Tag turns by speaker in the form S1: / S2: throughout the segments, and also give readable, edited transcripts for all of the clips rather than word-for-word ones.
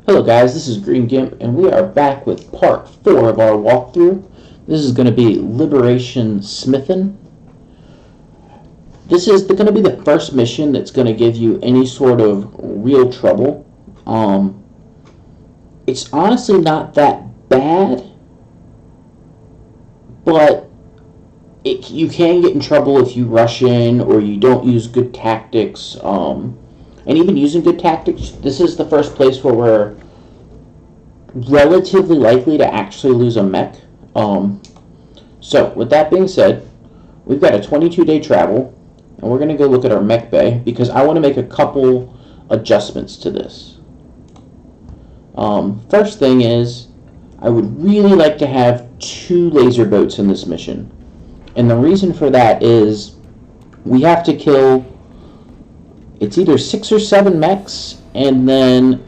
S1: Hello guys, this is Green Gimp, and we are back with part 4 of our walkthrough. This is going to be Liberation Smithon. This is going to be the first mission that's going to give you any sort of real trouble. It's honestly not that bad, but you can get in trouble if you rush in or you don't use good tactics. And even using good tactics, this is the first place where we're relatively likely to actually lose a mech. So, with that being said, we've got a 22-day travel, and we're going to go look at our mech bay, because I want to make a couple adjustments to this. First thing is, I would really like to have 2 laser boats in this mission. And the reason for that is, we have to kill, it's either 6 or 7 mechs, and then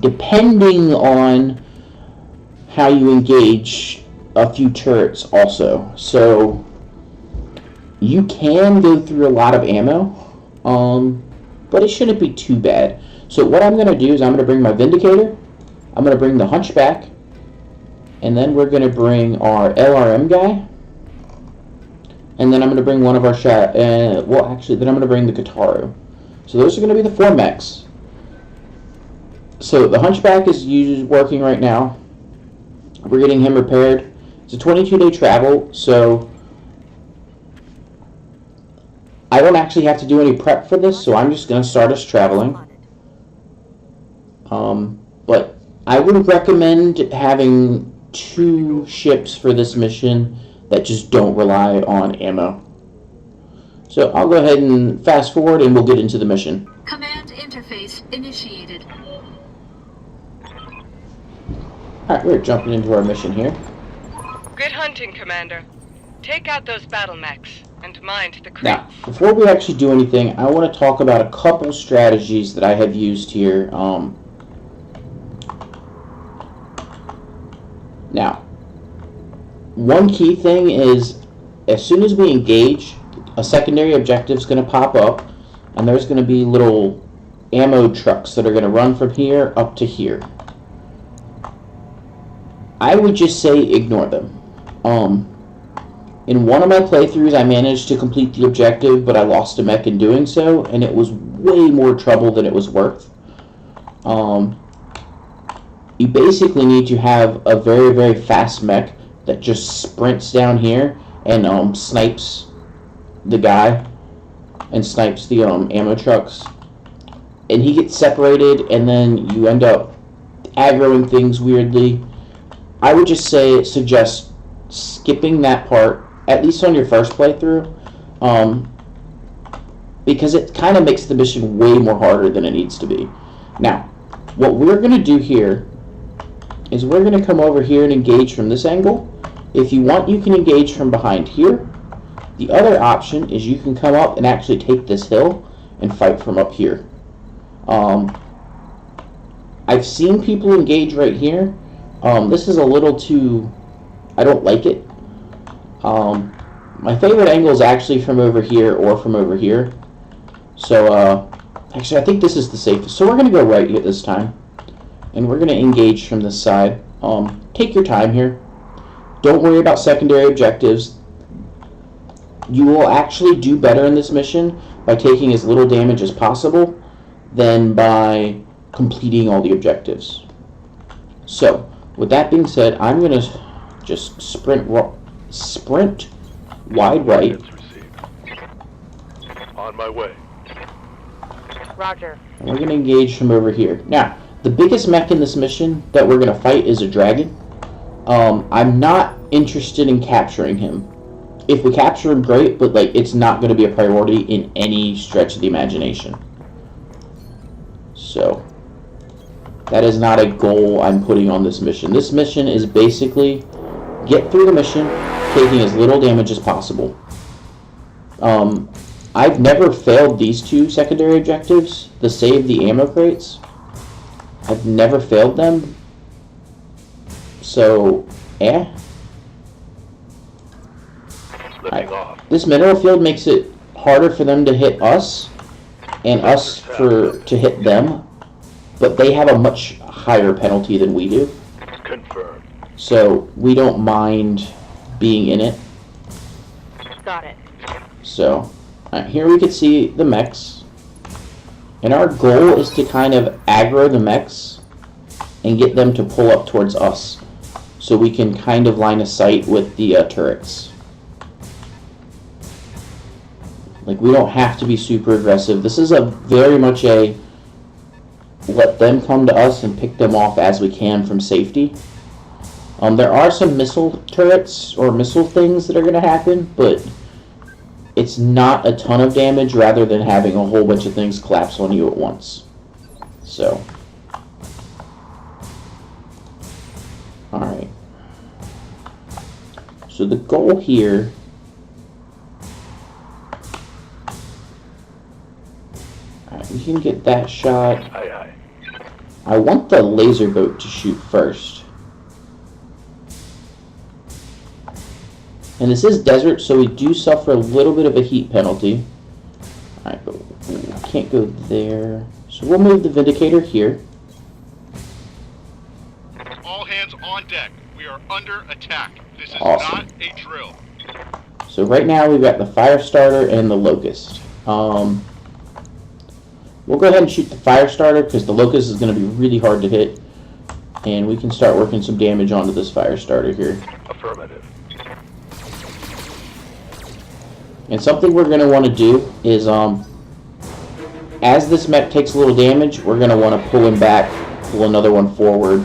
S1: depending on how you engage, a few turrets also. So you can go through a lot of ammo, but it shouldn't be too bad. So what I'm going to do is I'm going to bring my Vindicator, I'm going to bring the Hunchback, and then we're going to bring our LRM guy, and then I'm going to bring one of our then I'm going to bring the Kataru. So those are going to be the 4 mechs. So the Hunchback is working right now. We're getting him repaired. It's a 22-day travel, so I don't actually have to do any prep for this, so I'm just going to start us traveling. But I would recommend having 2 ships for this mission that just don't rely on ammo. So I'll go ahead and fast forward and we'll get into the mission.
S2: Command interface initiated.
S1: Alright, we're jumping into our mission here.
S3: Good hunting, Commander. Take out those battle mechs and mind the crates.
S1: Now, before we actually do anything, I want to talk about a couple strategies that I have used here. Now, one key thing is, as soon as we engage, a secondary objective is going to pop up, and there's going to be little ammo trucks that are going to run from here up to here. I would just say ignore them. In one of my playthroughs, I managed to complete the objective, but I lost a mech in doing so, and it was way more trouble than it was worth. You basically need to have a very, very fast mech that just sprints down here and snipes the guy and snipes the ammo trucks. And he gets separated, and then you end up aggroing things weirdly. I would just suggest skipping that part, at least on your first playthrough, because it kind of makes the mission way more harder than it needs to be. Now, what we're going to do here is we're going to come over here and engage from this angle. If you want, you can engage from behind here. The other option is you can come up and actually take this hill and fight from up here. I've seen people engage right here. This is a little too, I don't like it. My favorite angle is actually from over here or from over here. So, actually I think this is the safest. So we're going to go right here this time. And we're going to engage from this side. Take your time here. Don't worry about secondary objectives. You will actually do better in this mission by taking as little damage as possible than by completing all the objectives. So, with that being said, I'm going to just sprint wide right.
S4: On my way.
S3: Roger.
S1: And we're going to engage from over here. Now, the biggest mech in this mission that we're going to fight is a dragon. I'm not interested in capturing him. If we capture him, great, but it's not going to be a priority in any stretch of the imagination. So, that is not a goal I'm putting on this mission. This mission is basically get through the mission, taking as little damage as possible. I've never failed these 2 secondary objectives, the save the ammo crates. I've never failed them. So, yeah. Right. This mineral field makes it harder for them to hit us, and us to hit them. but they have a much higher penalty than we do.
S4: Confirmed.
S1: So we don't mind being in it.
S5: Got it.
S1: So here we can see the mechs. And our goal is to kind of aggro the mechs and get them to pull up towards us, so we can kind of line of sight with the turrets. Like, we don't have to be super aggressive. This is a very much a let them come to us and pick them off as we can from safety. There are some missile turrets or missile things that are going to happen, but it's not a ton of damage rather than having a whole bunch of things collapse on you at once. So, alright. So the goal here we can get that shot.
S4: Aye, aye.
S1: I want the laser boat to shoot first. And this is desert, so we do suffer a little bit of a heat penalty. Alright, but we can't go there. So we'll move the Vindicator here.
S6: All hands on deck. We are under attack. This is
S1: Awesome.
S6: not a drill.
S1: So right now we've got the Firestarter and the Locust. We'll go ahead and shoot the Firestarter because the Locust is going to be really hard to hit. And we can start working some damage onto this Firestarter here.
S4: Affirmative.
S1: And something we're going to want to do is, as this mech takes a little damage, we're going to want to pull him back, pull another one forward,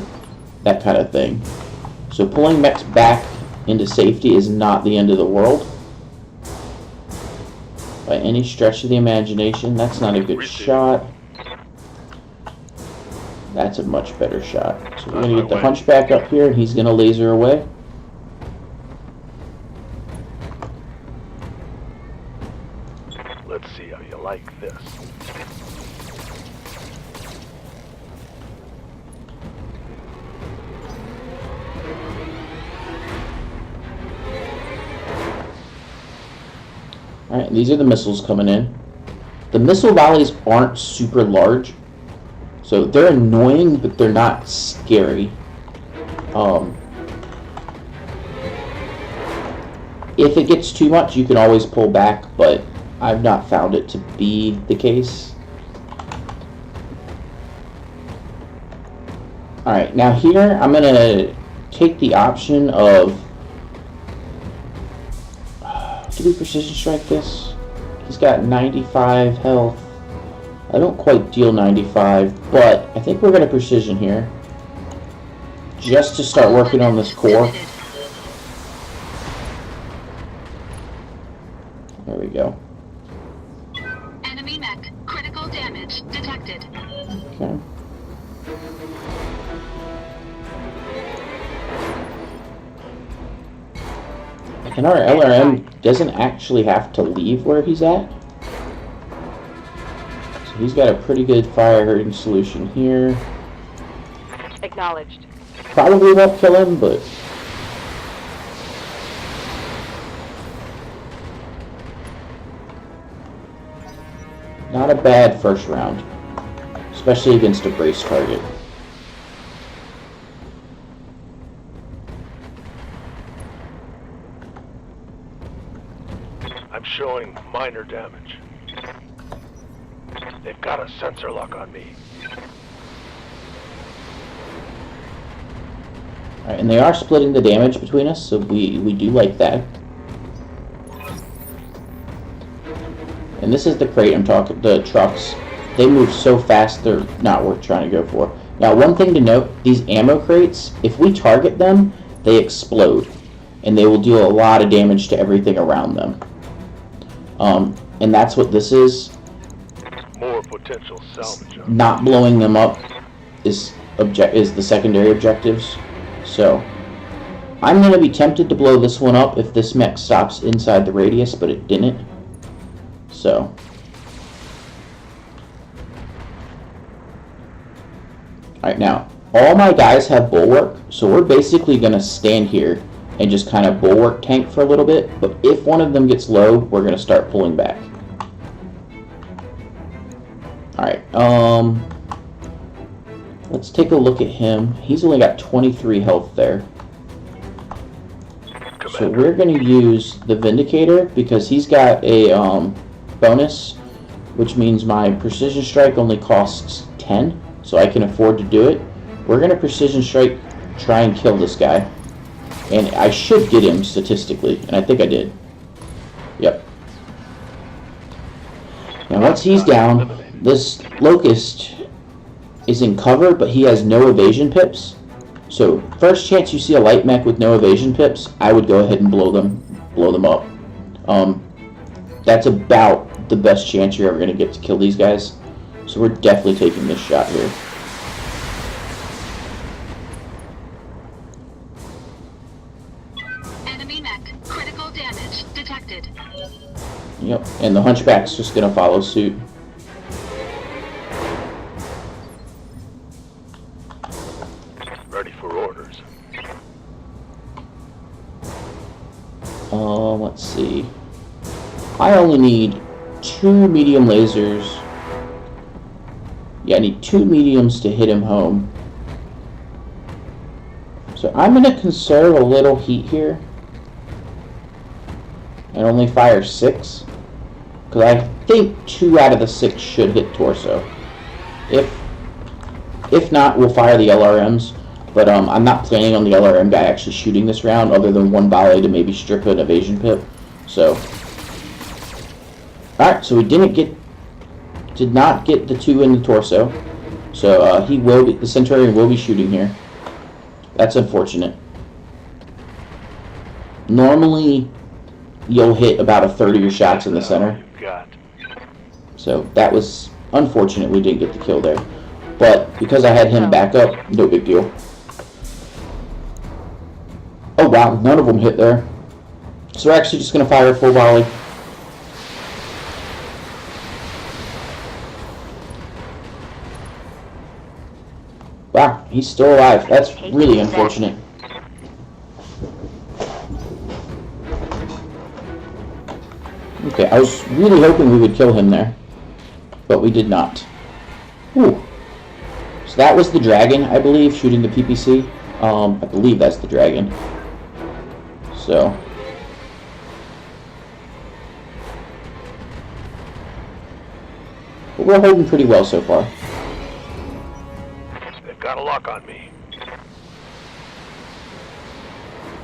S1: that kind of thing. So pulling mechs back into safety is not the end of the world. By any stretch of the imagination. That's not a good shot. That's a much better shot. So we're going to get the Hunchback up here, and he's going to laser away.
S4: Let's see how you like this.
S1: Alright, these are the missiles coming in. The missile volleys aren't super large, so they're annoying, but they're not scary. If it gets too much, you can always pull back, but I've not found it to be the case. Alright, now here I'm going to take the option of... do we precision strike this? He's got 95 health. I don't quite deal 95, but I think we're going to precision here. Just to start working on this core. There we go.
S2: Enemy mech. Critical damage detected.
S1: Okay. And our LRM doesn't actually have to leave where he's at. So he's got a pretty good fire hurting solution here.
S5: Acknowledged.
S1: Probably won't kill him, but... not a bad first round. Especially against a brace target.
S4: I'm showing minor damage. They've got a sensor lock on me.
S1: Alright, and they are splitting the damage between us, so we do like that. And this is the crate I'm talking, the trucks. They move so fast, they're not worth trying to go for. Now, one thing to note, these ammo crates, if we target them, they explode. And they will deal a lot of damage to everything around them. And that's what this is.
S4: More potential salvage.
S1: Not blowing them up is the secondary objectives. So, I'm going to be tempted to blow this one up if this mech stops inside the radius, but it didn't. So, alright, now, all my guys have bulwark, so we're basically going to stand here and just kind of bulwark tank for a little bit, but if one of them gets low, we're going to start pulling back. Alright, Let's take a look at him. He's only got 23 health there. So we're going to use the Vindicator because he's got a bonus, which means my Precision Strike only costs 10, so I can afford to do it. We're going to Precision Strike, try and kill this guy. And I should get him statistically, and I think I did. Yep. Now once he's down, this Locust is in cover, but he has no evasion pips. So first chance you see a light mech with no evasion pips, I would go ahead and blow them up. That's about the best chance you're ever going to get to kill these guys. So we're definitely taking this shot here.
S2: Enemy mech. Critical damage detected.
S1: Yep, and the Hunchback's just going to follow suit.
S4: Ready for orders.
S1: Let's see. I only need 2 medium lasers. Yeah, I need 2 mediums to hit him home. So I'm going to conserve a little heat here. And only fire 6. Because I think 2 out of the 6 should hit torso. If not, we'll fire the LRMs. But I'm not planning on the LRM guy actually shooting this round, other than one volley to maybe strip an evasion pip. So, alright, so we did not get the 2 in the torso. So the Centurion will be shooting here. That's unfortunate. Normally, you'll hit about a third of your shots in the center. So that was unfortunate we didn't get the kill there. But because I had him back up, no big deal. Oh wow, none of them hit there. So we're actually just going to fire a full volley. Wow, he's still alive. That's really unfortunate. Okay, I was really hoping we would kill him there, but we did not. Ooh. So that was the dragon, I believe, shooting the PPC. I believe that's the dragon. So. But we're holding pretty well so far.
S4: They've got a lock on me.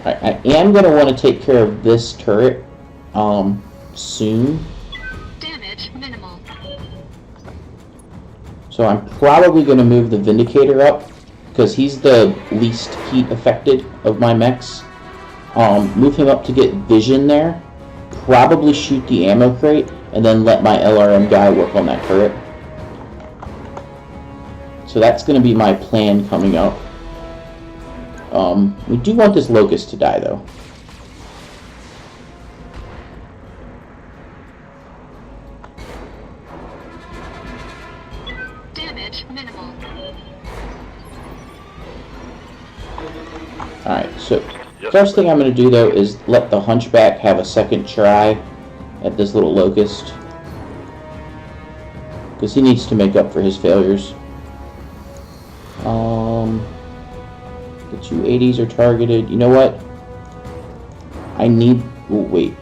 S1: I am going to want to take care of this turret soon.
S2: Damage minimal.
S1: So I'm probably going to move the Vindicator up because he's the least heat affected of my mechs. Move him up to get vision there. Probably shoot the ammo crate and then let my LRM guy work on that turret. So that's going to be my plan coming up. We do want this Locust to die though.
S2: Damage minimal.
S1: Alright, so first thing I'm going to do though is let the Hunchback have a second try at this little Locust. Because he needs to make up for his failures. The 280s are targeted. You know what? I need... Oh, wait.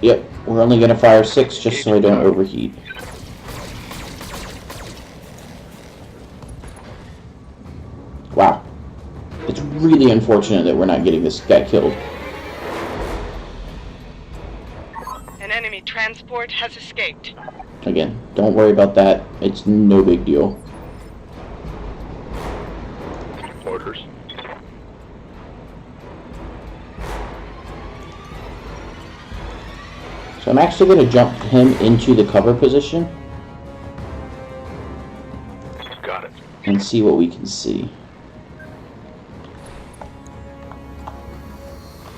S1: Yep, we're only going to fire 6 just so I don't overheat. Wow. It's really unfortunate that we're not getting this guy killed.
S3: An enemy transport has escaped.
S1: Again, don't worry about that. It's no big deal.
S4: Orders.
S1: So I'm actually going to jump him into the cover position.
S4: Got it.
S1: And see what we can see.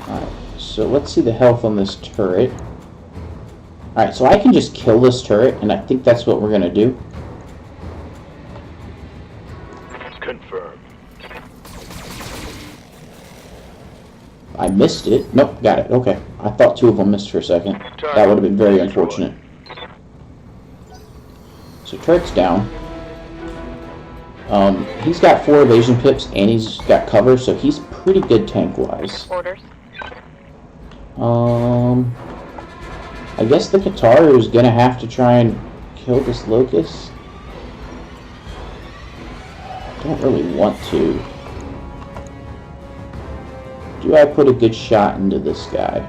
S1: Alright, so let's see the health on this turret. Alright, so I can just kill this turret, and I think that's what we're going to do.
S4: Confirmed.
S1: I missed it. Nope, got it. Okay. I thought 2 of them missed for a second. That would have been very unfortunate. So turret's down. He's got 4 evasion pips and he's got cover, so he's pretty good tank-wise.
S5: Orders.
S1: I guess the Kataru is gonna have to try and kill this Locust. I don't really want to. Do I put a good shot into this guy?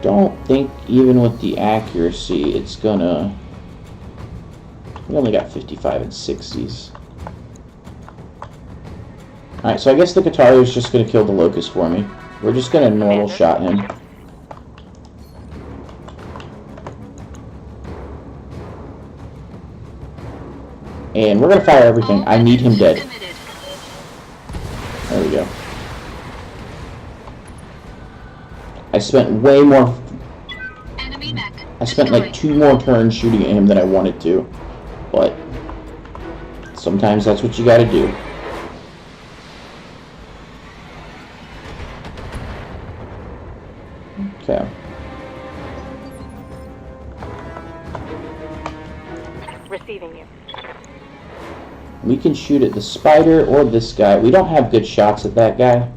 S1: Don't think even with the accuracy it's gonna... We only got 55 and 60s. Alright, so I guess the Kataru is just gonna kill the Locust for me. We're just gonna normal shot him. And we're gonna fire everything. I need him dead.
S2: Committed.
S1: There we go. I spent way more...
S2: Enemy mech.
S1: I spent like 2 more turns shooting at him than I wanted to. But sometimes that's what you gotta do. Okay.
S5: Receiving you.
S1: We can shoot at the spider or this guy. We don't have good shots at that guy.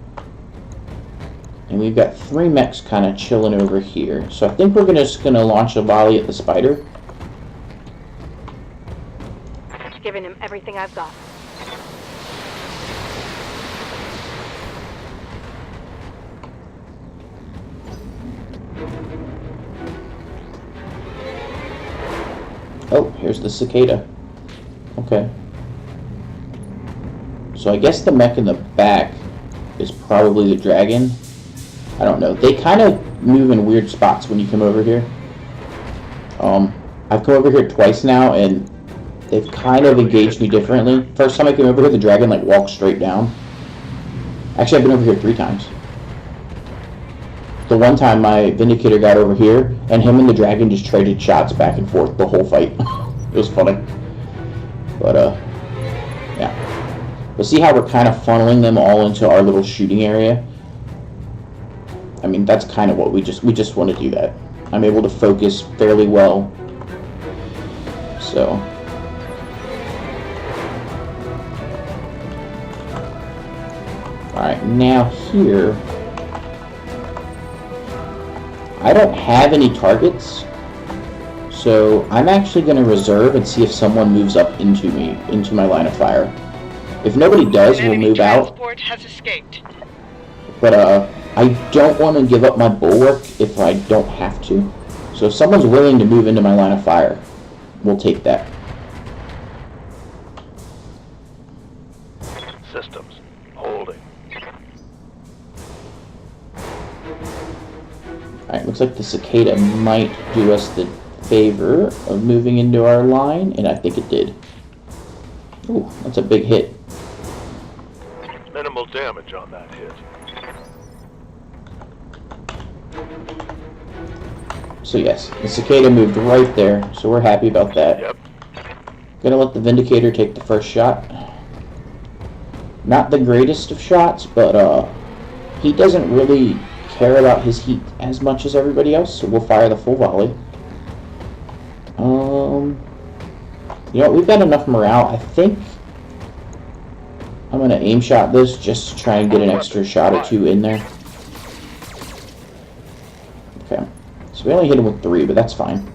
S1: And we've got 3 mechs kind of chilling over here. So I think we're just going to launch a volley at the spider.
S5: Giving him everything I've got.
S1: Oh, here's the cicada. Okay. So I guess the mech in the back is probably the dragon. I don't know. They kind of move in weird spots when you come over here. I've come over here twice now, and they've kind of engaged me differently. First time I came over here, the dragon like walked straight down. Actually, I've been over here 3 times. The one time my Vindicator got over here, and him and the dragon just traded shots back and forth the whole fight. It was funny. But, yeah. But see how we're kind of funneling them all into our little shooting area? I mean, that's kind of what we just want to do that. I'm able to focus fairly well. So. Alright, now here. I don't have any targets. So I'm actually going to reserve and see if someone moves up into me, into my line of fire. If nobody does, we'll move out.
S3: Transport has escaped.
S1: But I don't want to give up my bulwark if I don't have to. So if someone's willing to move into my line of fire, we'll take that.
S4: Systems. Holding.
S1: Alright, looks like the cicada might do us the favor of moving into our line, and I think it did. Ooh, that's a big hit.
S4: Minimal damage on that hit.
S1: So yes, the cicada moved right there, so we're happy about that.
S4: Yep.
S1: Gonna let the Vindicator take the first shot. Not the greatest of shots, but he doesn't really care about his heat as much as everybody else, so we'll fire the full volley. You know, we've got enough morale. I think I'm gonna aim shot this just to try and get an extra shot or 2 in there. Okay, so we only hit him with 3, but that's fine.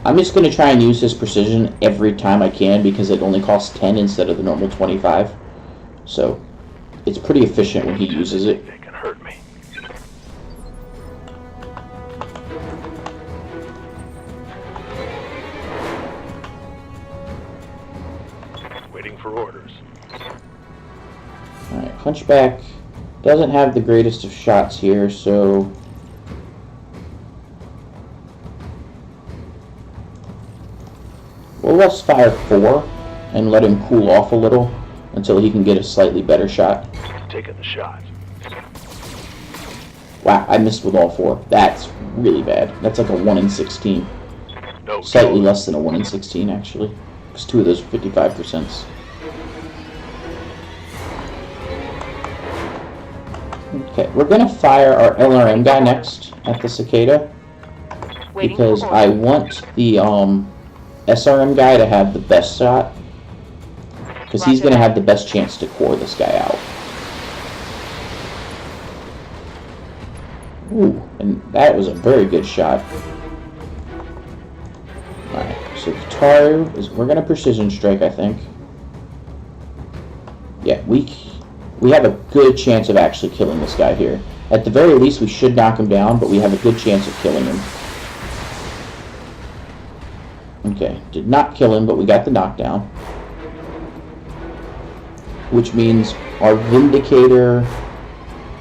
S1: I'm just gonna try and use his precision every time I can because it only costs 10 instead of the normal 25. So it's pretty efficient when he uses it.
S4: They can hurt me. Waiting for orders.
S1: Alright, Hunchback doesn't have the greatest of shots here, so we'll just fire 4 and let him cool off a little until he can get a slightly better shot.
S4: Taking the shot.
S1: Wow, I missed with all 4. That's really bad. That's like a 1 in 16.
S4: No.
S1: Slightly less than a 1 in 16, actually. Because 2 of those are 55%. Okay, we're going to fire our LRM guy next at the cicada.
S5: Waiting
S1: because
S5: for
S1: I
S5: orders.
S1: want the SRM guy to have the best shot, because he's
S5: Roger
S1: going to
S5: that.
S1: have the best chance to core this guy out. Ooh, and that was a very good shot. Alright, so Kataru is, we're going to precision strike, I think. Yeah, we have a good chance of actually killing this guy here. At the very least, we should knock him down, but we have a good chance of killing him. Okay, did not kill him, but we got the knockdown. Which means our Vindicator...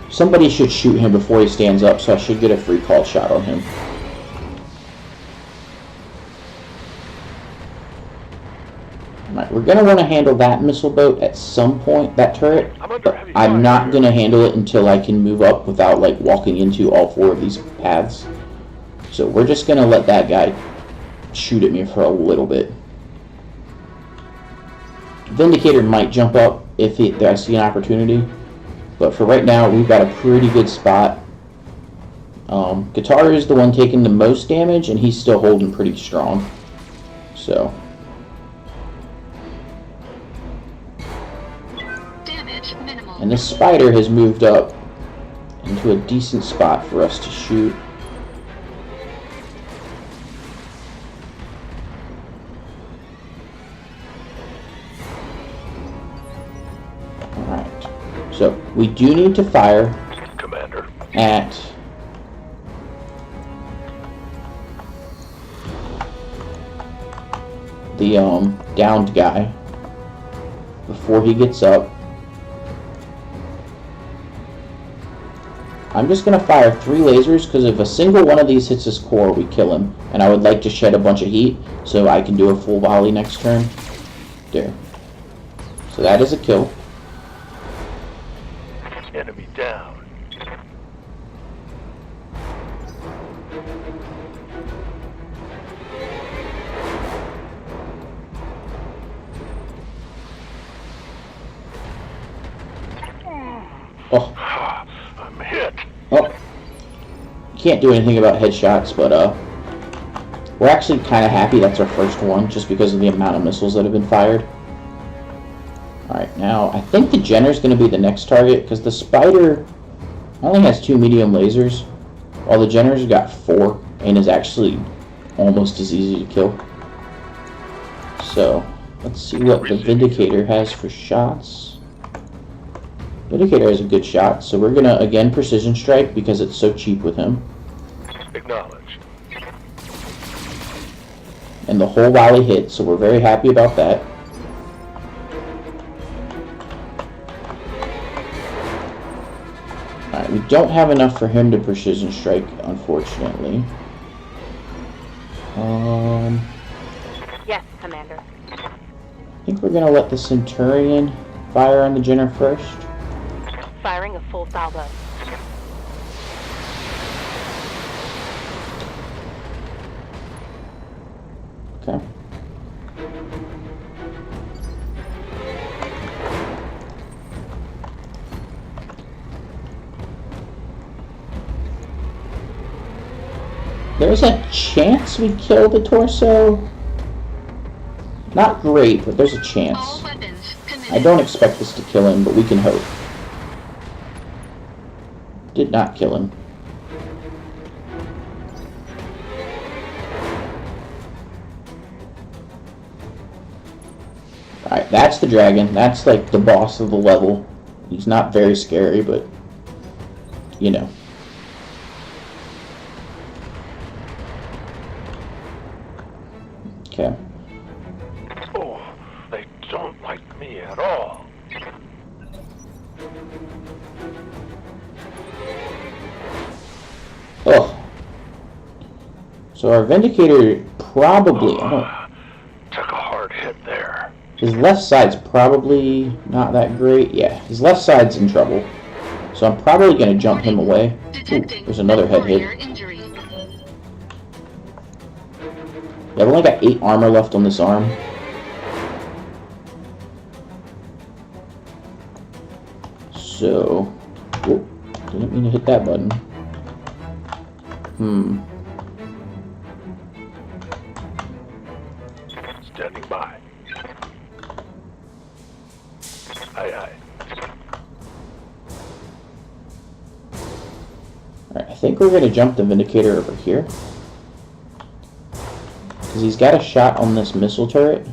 S1: Somebody should shoot him before he stands up, so I should get a free call shot on him. Alright, we're going to want to handle that missile boat at some point, that turret, but I'm not going to handle it until I can move up without, like, walking into all 4 of these paths. So we're just going to let that guy shoot at me for a little bit. Vindicator might jump up if I see an opportunity, but for right now, we've got a pretty good spot. Guitar is the one taking the most damage, and he's still holding pretty strong. So...
S2: Damage minimal.
S1: And this spider has moved up into a decent spot for us to shoot. Alright. So, we do need to fire
S4: Commander.
S1: at the downed guy before he gets up. I'm just going to fire 3 lasers, because if a single one of these hits his core, we kill him. And I would like to shed a bunch of heat, so I can do a full volley next turn. There. So that is a kill.
S4: Enemy down.
S1: Oh.
S4: I'm hit.
S1: Oh. Can't do anything about headshots, but we're actually kind of happy that's our first one, just because of the amount of missiles that have been fired. Alright, now, I think the Jenner's going to be the next target, because the Spider only has 2 medium lasers, while the Jenner's got 4, and is actually almost as easy to kill. So, let's see what the Vindicator has for shots. Vindicator has a good shot, so we're going to, again, precision strike, because it's so cheap with him.
S4: Acknowledged.
S1: And the whole volley hit, so we're very happy about that. Alright, we don't have enough for him to precision strike, unfortunately.
S5: Yes, Commander.
S1: I think we're going to let the Centurion fire on the Jenner first.
S5: Firing a full salvo.
S1: Okay. There's a chance we kill the torso. Not great, but there's a
S2: All
S1: chance.
S2: weapons committed.
S1: I don't expect this to kill him, but we can hope. Did not kill him. Alright, that's the dragon. That's like the boss of the level. He's not very scary, but you know. Okay.
S4: Oh, they don't like me at all.
S1: Oh. So our Vindicator probably... I don't,
S4: Took a hard hit there.
S1: his left side's probably not that great. Yeah, his left side's in trouble. So I'm probably going to jump him away. Ooh,
S2: Detecting
S1: there's another head
S2: warrior
S1: hit.
S2: injury.
S1: Yeah, I've only got 8 armor left on this arm. So... Oh, didn't mean to hit that button. Alright, I think we're going to jump the Vindicator over here. Because he's got a shot on this missile turret.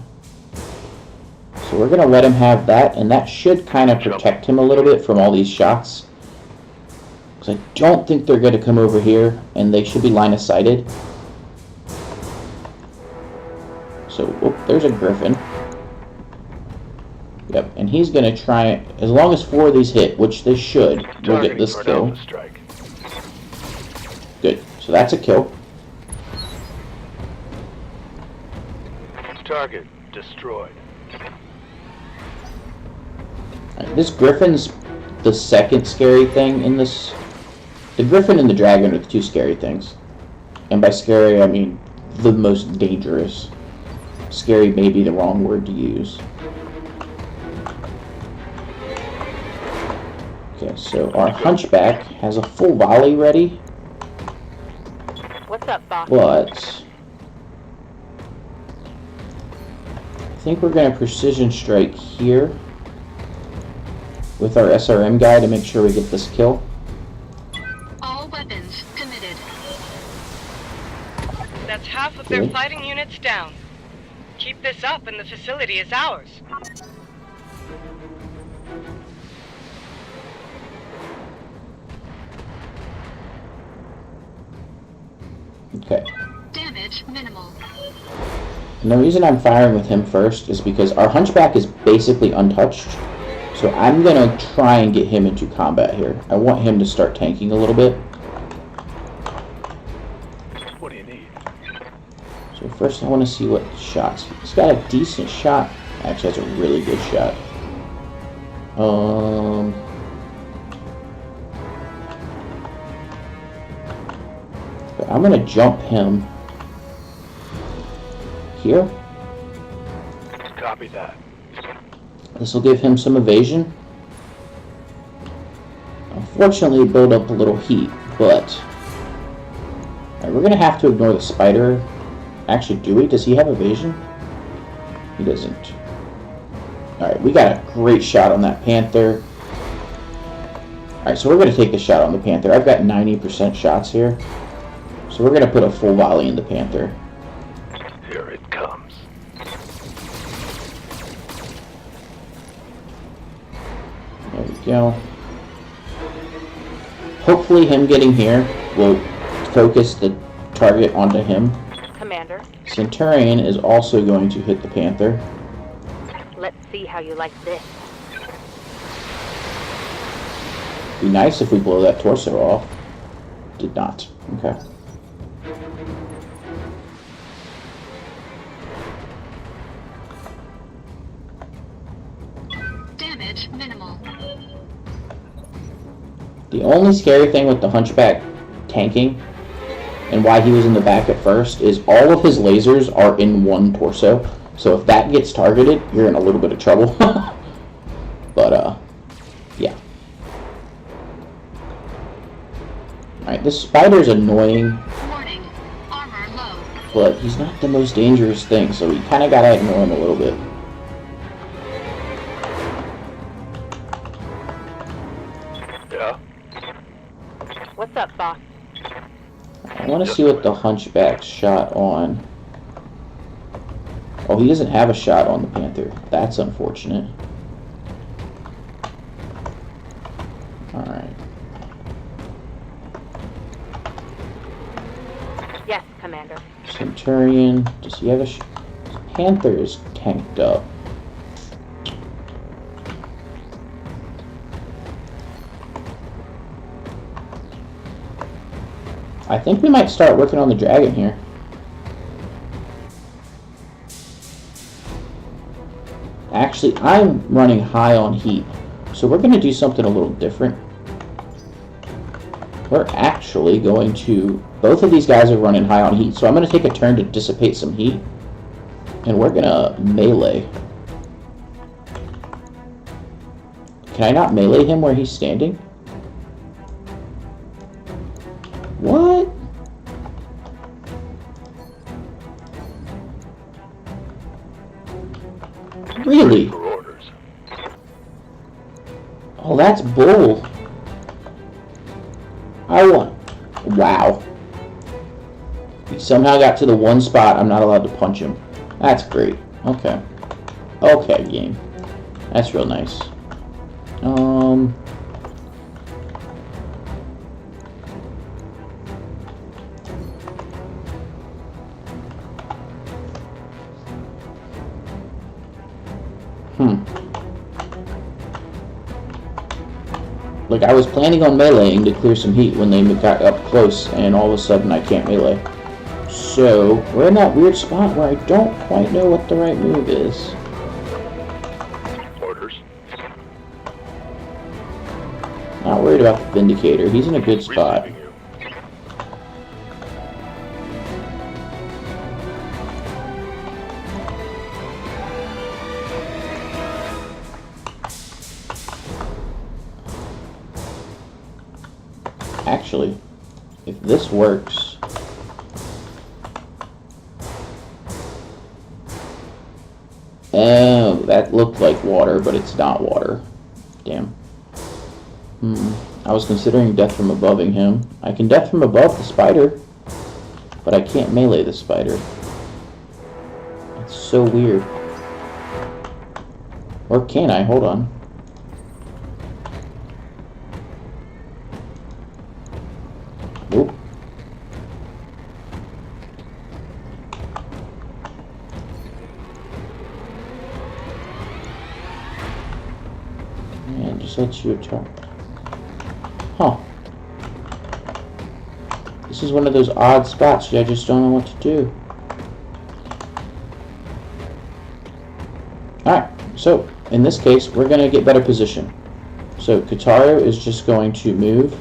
S1: So we're going to let him have that, and that should kind of protect him a little bit from all these shots. Because I don't think they're going to come over here, and they should be line of sighted. So, there's a Griffin. Yep, and he's going to try, as long as 4 of these hit, which they should, we'll get this kill. Good, so that's a kill.
S4: Target destroyed.
S1: Right, this Griffin's the second scary thing in this. The Griffin and the Dragon are the 2 scary things. And by scary, I mean the most dangerous. Scary may be the wrong word to use. Okay, so our Hunchback has a full volley ready.
S5: What's up, boss?
S1: But I think we're going to precision strike here with our SRM guy to make sure we get this kill.
S2: All weapons committed.
S3: That's half of their
S1: Good.
S3: fighting units down. Keep this up and the facility is ours.
S1: Okay.
S2: Damage minimal.
S1: And the reason I'm firing with him first is because our Hunchback is basically untouched. So I'm going to try and get him into combat here. I want him to start tanking a little bit.
S4: What do you need?
S1: So first I want to see what shots. He's got a decent shot. Actually, that's a really good shot. But I'm going to jump him here.
S4: Copy that.
S1: This will give him some evasion. Unfortunately, build up a little heat, but alright, we're going to have to ignore the spider. Actually, do we? Does he have evasion? He doesn't. Alright, we got a great shot on that Panther. Alright, so we're going to take a shot on the Panther. I've got 90% shots here. So we're going to put a full volley in the Panther.
S4: Here it comes.
S1: There we go. Hopefully him getting here will focus the target onto him.
S5: Commander,
S1: Centurion is also going to hit the Panther.
S5: let's see how you like this.
S1: Be nice if we blow that torso off. Did not. Okay.
S2: Damage minimal.
S1: The only scary thing with the Hunchback tanking and why he was in the back at first is all of his lasers are in one torso. So if that gets targeted, you're in a little bit of trouble. But, yeah. Alright, this spider's annoying,
S2: Warning. Armor low.
S1: but he's not the most dangerous thing, so we kind of gotta ignore him a little bit.
S4: Yeah?
S5: What's up, boss?
S1: I want to see what the Hunchback's shot on. Oh, he doesn't have a shot on the Panther. That's unfortunate. Alright.
S5: Yes, Commander.
S1: Centurion. Does he have a Panther is tanked up. I think we might start working on the Dragon here. Actually, I'm running high on heat, so we're going to do something a little different. We're actually going to... Both of these guys are running high on heat, so I'm going to take a turn to dissipate some heat. And we're going to melee. Can I not melee him where he's standing? What? Really?
S4: For orders.
S1: Oh, that's bull. I want... Wow. He somehow got to the one spot I'm not allowed to punch him. That's great. Okay. Okay, game. That's real nice. Like, I was planning on meleeing to clear some heat when they got up close, and all of a sudden I can't melee. So, we're in that weird spot where I don't quite know what the right move is.
S4: Orders.
S1: Not worried about the Vindicator. He's in a good spot.
S4: Receiving you.
S1: Actually, if this works... Oh, that looked like water, but it's not water. Damn. I was considering death from aboving him. I can death from above the spider, but I can't melee the spider. It's so weird. Or can I? Hold on. Nope. And just lets you attack. Huh. This is one of those odd spots I just don't know what to do. Alright, so in this case, we're going to get better position. So Kataru is just going to move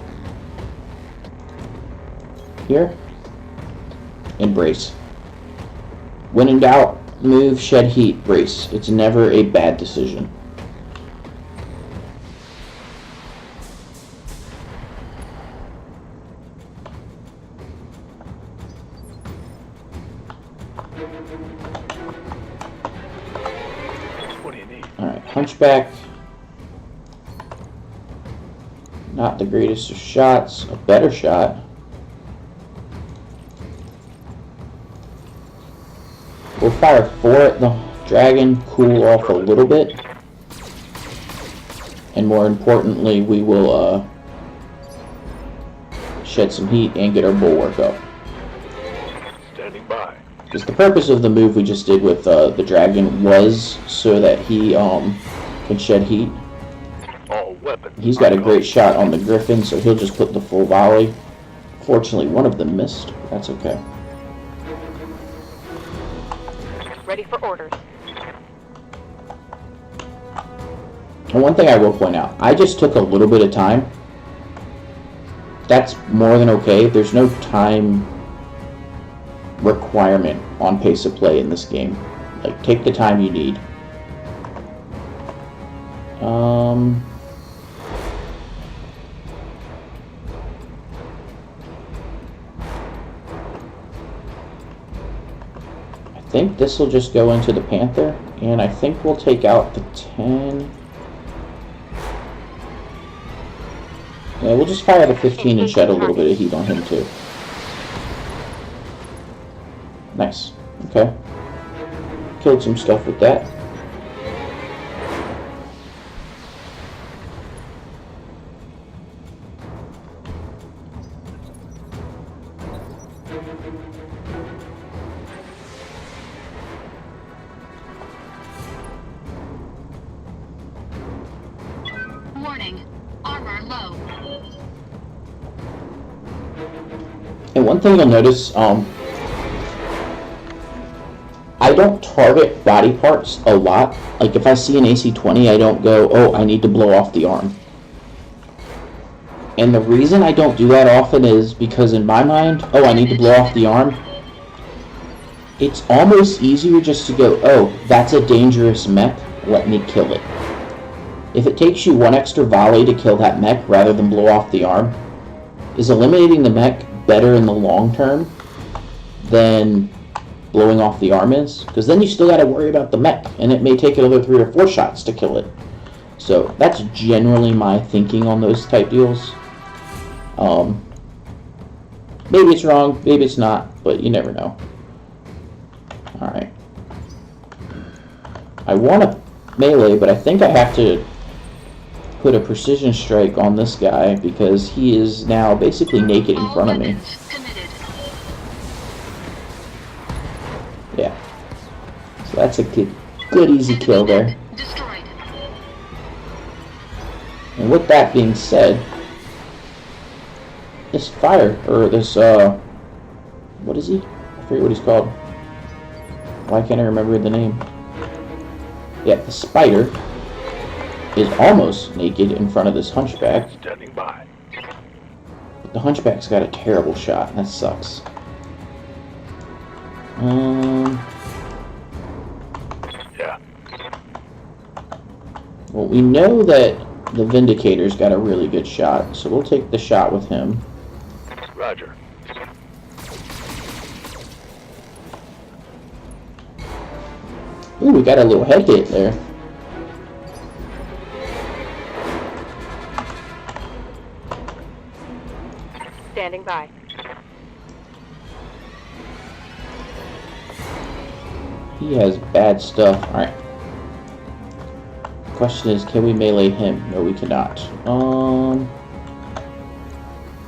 S1: here and brace. When in doubt, move, shed heat, brace. It's never a bad decision.
S4: What do you need?
S1: Alright, Hunchback. Not the greatest of shots. A better shot. We'll fire 4 at the dragon, cool off a little bit. And more importantly, we will shed some heat and get our bulwark up.
S4: Standing by.
S1: Because the purpose of the move we just did with the dragon was so that he can shed heat.
S4: All weapons.
S1: He's got a great shot on the griffin, so he'll just put the full volley. Fortunately, one of them missed. That's okay.
S5: Ready for orders.
S1: And one thing I will point out, I just took a little bit of time. That's more than okay. There's no time requirement on pace of play in this game. Like, take the time you need. I think this will just go into the Panther, and I think we'll take out the 10. Yeah, we'll just fire the 15 and shed a little bit of heat on him too. Nice. Okay. Killed some stuff with that.
S2: Warning. Armor low.
S1: And one thing you'll notice, I don't target body parts a lot. Like, if I see an AC-20, I don't go, oh, I need to blow off the arm. And the reason I don't do that often is because in my mind, oh, I need to blow off the arm. It's almost easier just to go, oh, that's a dangerous mech, let me kill it. If it takes you 1 extra volley to kill that mech rather than blow off the arm, is eliminating the mech better in the long term than blowing off the arm is? Because then you still got to worry about the mech, and it may take another 3 or 4 shots to kill it. So that's generally my thinking on those type deals. Maybe it's wrong, maybe it's not, but you never know. Alright. I want to melee, but I think I have to put a precision strike on this guy because he is now basically naked in front of me.
S2: Committed.
S1: Yeah. So that's a good easy kill there.
S2: Destroyed.
S1: And with that being said, this fire, or this, what is he? I forget what he's called. Why can't I remember the name? Yeah, the spider is almost naked in front of this hunchback.
S4: Standing by.
S1: But the hunchback's got a terrible shot. That sucks.
S4: Yeah.
S1: Well, we know that the Vindicator's got a really good shot, so we'll take the shot with him.
S4: Roger.
S1: Ooh, we got a little head hit there.
S5: Standing by.
S1: He has bad stuff. Alright. Question is, can we melee him? No, we cannot.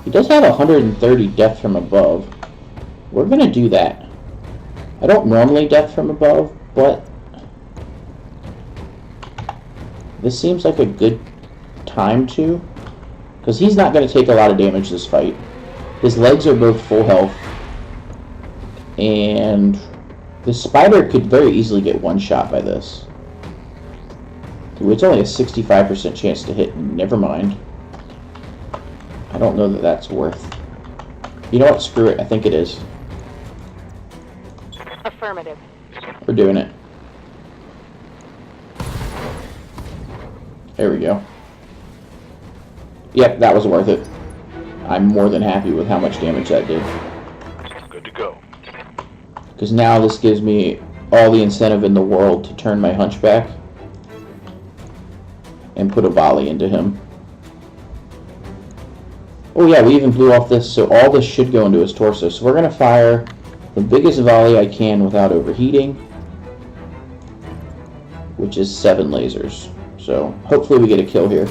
S1: He does have 130 death from above. We're gonna do that. I don't normally death from above, but this seems like a good time to, because he's not going to take a lot of damage this fight. His legs are both full health, and the spider could very easily get one shot by this. Ooh, it's only a 65% chance to hit. Never mind. I don't know that that's worth. You know what? Screw it. I think it is.
S5: Affirmative.
S1: We're doing it. There we go. Yep, that was worth it. I'm more than happy with how much damage that did.
S4: Good to go.
S1: Because now this gives me all the incentive in the world to turn my hunchback and put a volley into him. Oh yeah, we even blew off this, so all this should go into his torso. So we're going to fire the biggest volley I can without overheating, which is 7 lasers. So hopefully we get a kill here.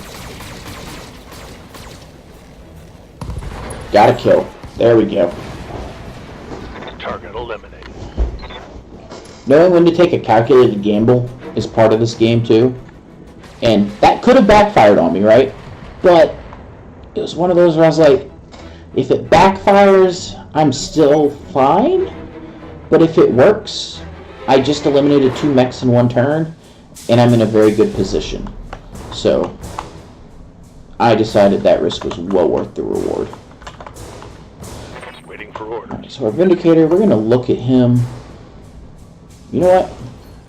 S1: Got a kill. There we go.
S4: Target eliminated.
S1: Knowing when to take a calculated gamble is part of this game too. And that could have backfired on me, right? But it was one of those where I was like, if it backfires, I'm still fine. But if it works, I just eliminated 2 mechs in 1 turn, and I'm in a very good position. So I decided that risk was well worth the reward.
S4: Waiting for orders.
S1: So our Vindicator, we're going to look at him. You know what?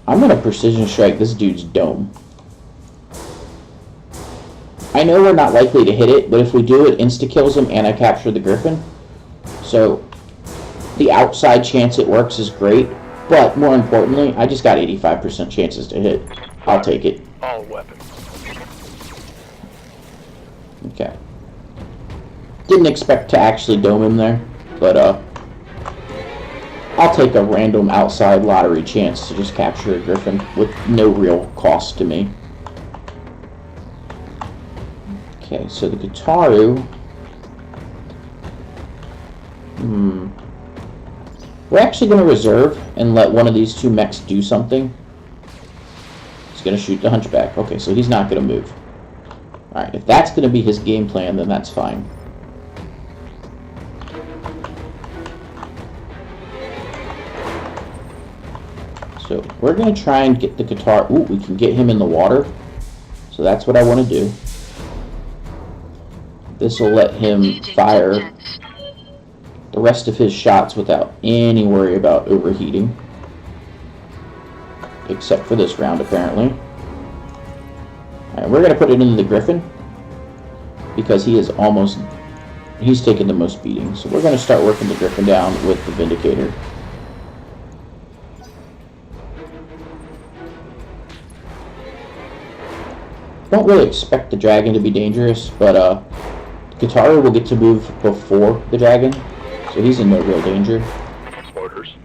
S1: I'm going to precision strike this dude's dome. I know we're not likely to hit it, but if we do, it insta-kills him and I capture the Griffin. So the outside chance it works is great, but more importantly, I just got 85% chances to hit. I'll take it.
S4: All weapons.
S1: Okay. Didn't expect to actually dome him there, but I'll take a random outside lottery chance to just capture a Griffin with no real cost to me. Okay, so the Gitaru. We're actually going to reserve and let one of these 2 mechs do something. He's going to shoot the Hunchback. Okay, so he's not going to move. Alright, if that's going to be his game plan, then that's fine. So we're going to try and get the Gitaru. Ooh, we can get him in the water. So that's what I want to do. This will let him fire the rest of his shots without any worry about overheating. Except for this round, apparently. Alright, we're going to put it into the Griffin. Because he's taking the most beating. So we're going to start working the Griffin down with the Vindicator. Don't really expect the dragon to be dangerous, but Gitaru will get to move before the dragon, So he's in no real danger.
S4: Orders.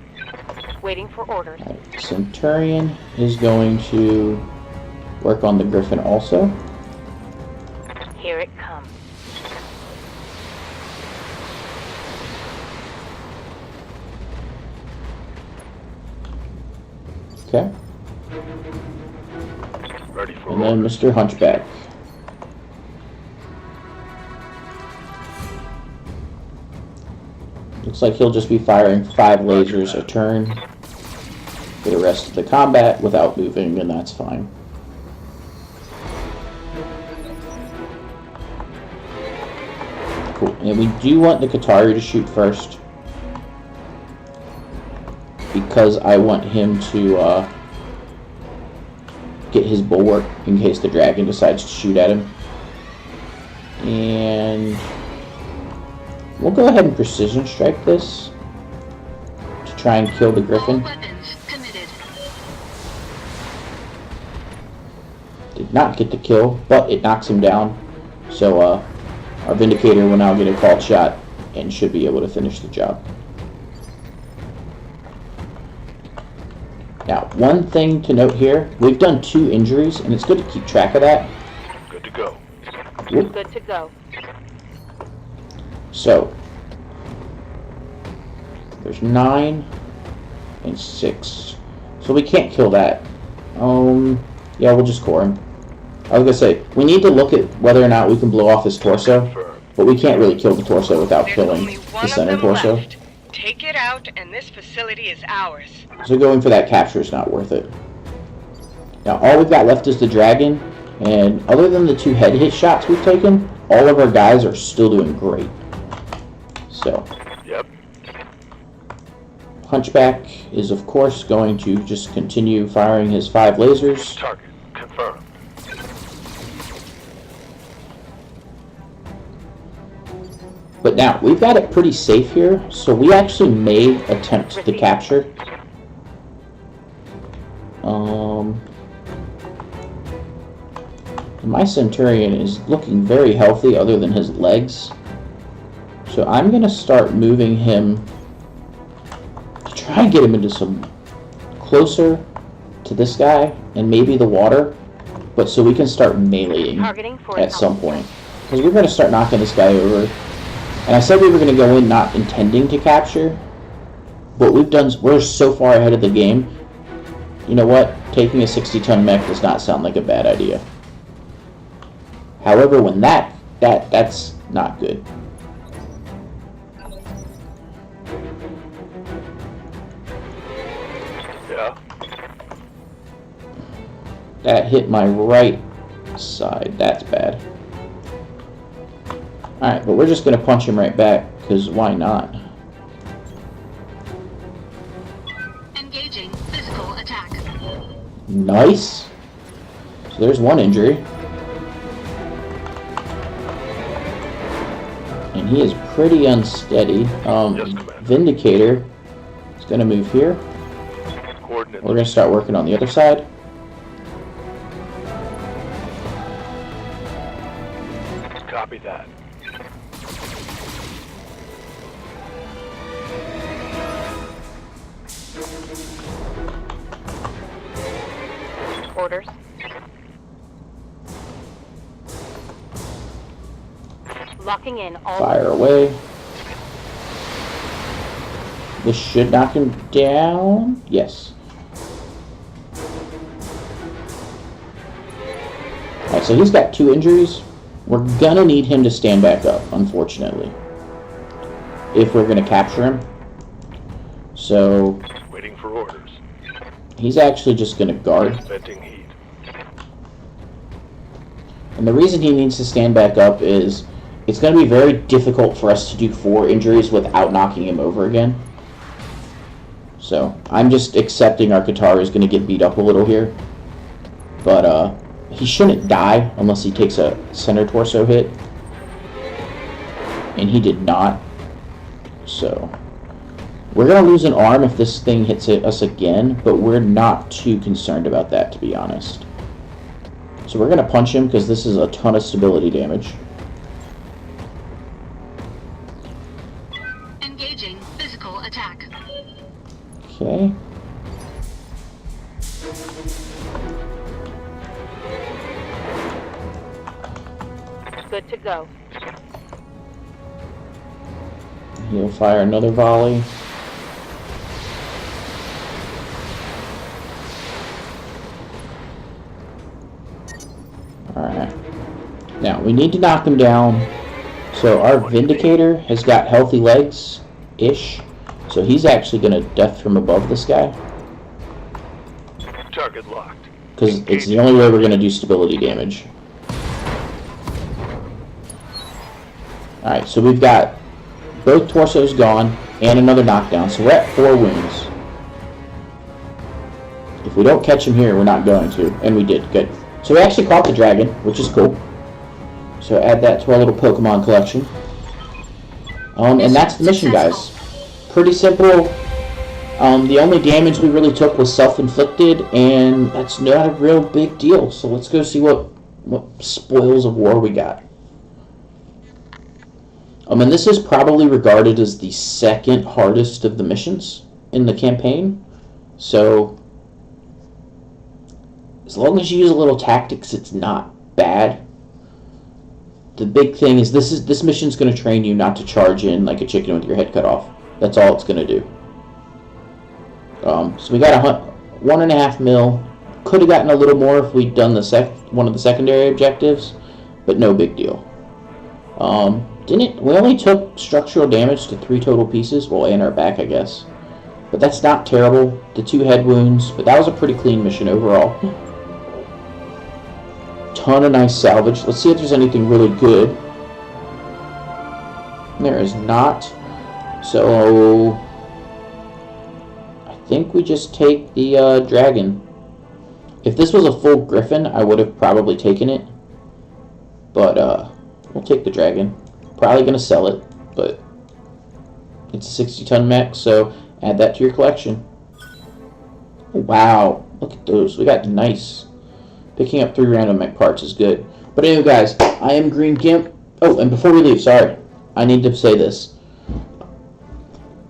S5: Waiting for orders.
S1: Alright, Centurion is going to work on the Griffin also.
S5: Here it comes.
S1: Okay.
S4: Ready for
S1: And then
S4: orders.
S1: Mr. Hunchback. Looks like he'll just be firing 5 lasers a turn for the rest of the combat without moving, and that's fine. Cool. And we do want the Qatari to shoot first, because I want him to get his bulwark in case the dragon decides to shoot at him. And we'll go ahead and precision strike this to try and kill the
S2: All
S1: Griffin.
S2: weapons committed.
S1: Did not get the kill, but it knocks him down. So our Vindicator will now get a called shot and should be able to finish the job. Now, one thing to note here, we've done 2 injuries, and it's good to keep track of that.
S4: Good to go.
S1: Whoop.
S5: Good to go.
S1: So, there's 9 and 6. So we can't kill that. Yeah, we'll just core him. I was gonna say, we need to look at whether or not we can blow off his torso,
S4: Confirm.
S1: but we can't really kill the torso without
S3: There's
S1: killing
S3: only
S1: the
S3: one of
S1: center
S3: them
S1: torso.
S3: left. Take it out, and this facility is ours.
S1: So going for that capture is not worth it. Now all we've got left is the dragon, and other than the 2 head hit shots we've taken, all of our guys are still doing great. So,
S4: Yep.
S1: Hunchback is of course going to just continue firing his 5 lasers.
S4: Target confirmed.
S1: But now, we've got it pretty safe here, so we actually may attempt to capture. My Centurion is looking very healthy other than his legs. So I'm going to start moving him to try and get him into some closer to this guy and maybe the water, but so we can start meleeing
S5: Targeting for
S1: at some point. Because we're going to start knocking this guy over. And I said we were going to go in not intending to capture, but we're so far ahead of the game. You know what? Taking a 60-ton mech does not sound like a bad idea. However, when that's not good.
S4: Yeah.
S1: That hit my right side. That's bad. Alright, but we're just going to punch him right back, because why not?
S2: Engaging physical attack.
S1: Nice. So there's 1 injury. And he is pretty unsteady.
S4: Yes, Commander.
S1: Vindicator is going to move here.
S4: Coordinates.
S1: We're going to start working on the other side.
S4: Copy that.
S5: Orders. Locking in all.
S1: Fire away. This should knock him down. Yes. Alright, so he's got 2 injuries. We're gonna need him to stand back up, unfortunately, if we're gonna capture him. So
S4: Waiting for orders.
S1: he's actually just gonna guard.
S4: Venting heat.
S1: And the reason he needs to stand back up is it's going to be very difficult for us to do 4 injuries without knocking him over again. So I'm just accepting our Qatar is going to get beat up a little here. But he shouldn't die unless he takes a center torso hit. And he did not. So we're going to lose an arm if this thing hits us again, but we're not too concerned about that, to be honest. So we're going to punch him because this is a ton of stability damage.
S2: Engaging physical attack.
S1: Okay.
S5: Good to go.
S1: He'll fire another volley. Alright. Now, we need to knock him down. So our Vindicator has got healthy legs-ish. So he's actually going to death from above this guy.
S4: Target locked.
S1: Because it's the only way we're going to do stability damage. Alright, so we've got both torsos gone and another knockdown. So we're at 4 wounds. If we don't catch him here, we're not going to. And we did. Good. So we actually caught the dragon, which is cool. So add that to our little Pokemon collection. And that's the mission, guys. Pretty simple. The only damage we really took was self-inflicted, and that's not a real big deal. So let's go see what spoils of war we got. And this is probably regarded as the second hardest of the missions in the campaign. So as long as you use a little tactics, it's not bad. The big thing is this mission's going to train you not to charge in like a chicken with your head cut off. That's all it's going to do. So we got 1.5 mil. Could have gotten a little more if we'd done one of the secondary objectives, but no big deal. We only took structural damage to 3 total pieces, well, and our back, I guess. But that's not terrible. The 2 head wounds, but that was a pretty clean mission overall. Ton of nice salvage. Let's see if there's anything really good. There is not. So I think we just take the dragon. If this was a full griffin, I would have probably taken it. But we'll take the dragon. Probably going to sell it, but it's a 60-ton mech, so add that to your collection. Wow, look at those. We got nice. Picking up 3 random mech parts is good. But anyway, guys, I am Green Gimp. Oh, and before we leave, sorry, I need to say this.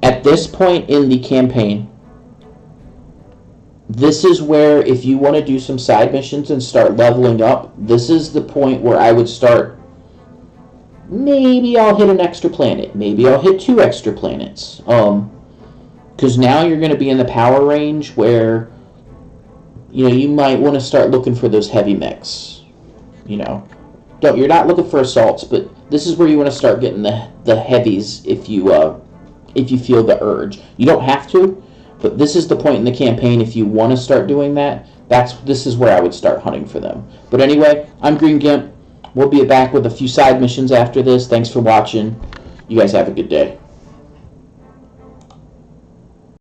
S1: At this point in the campaign, this is where if you want to do some side missions and start leveling up, this is the point where I would start. Maybe I'll hit an extra planet. Maybe I'll hit 2 extra planets. Because now you're going to be in the power range where, you might want to start looking for those heavy mechs. You're not looking for assaults, but this is where you want to start getting the heavies if you feel the urge. You don't have to, but this is the point in the campaign if you want to start doing that. This is where I would start hunting for them. But anyway, I'm Green Gimp. We'll be back with a few side missions after this. Thanks for watching. You guys have a good day.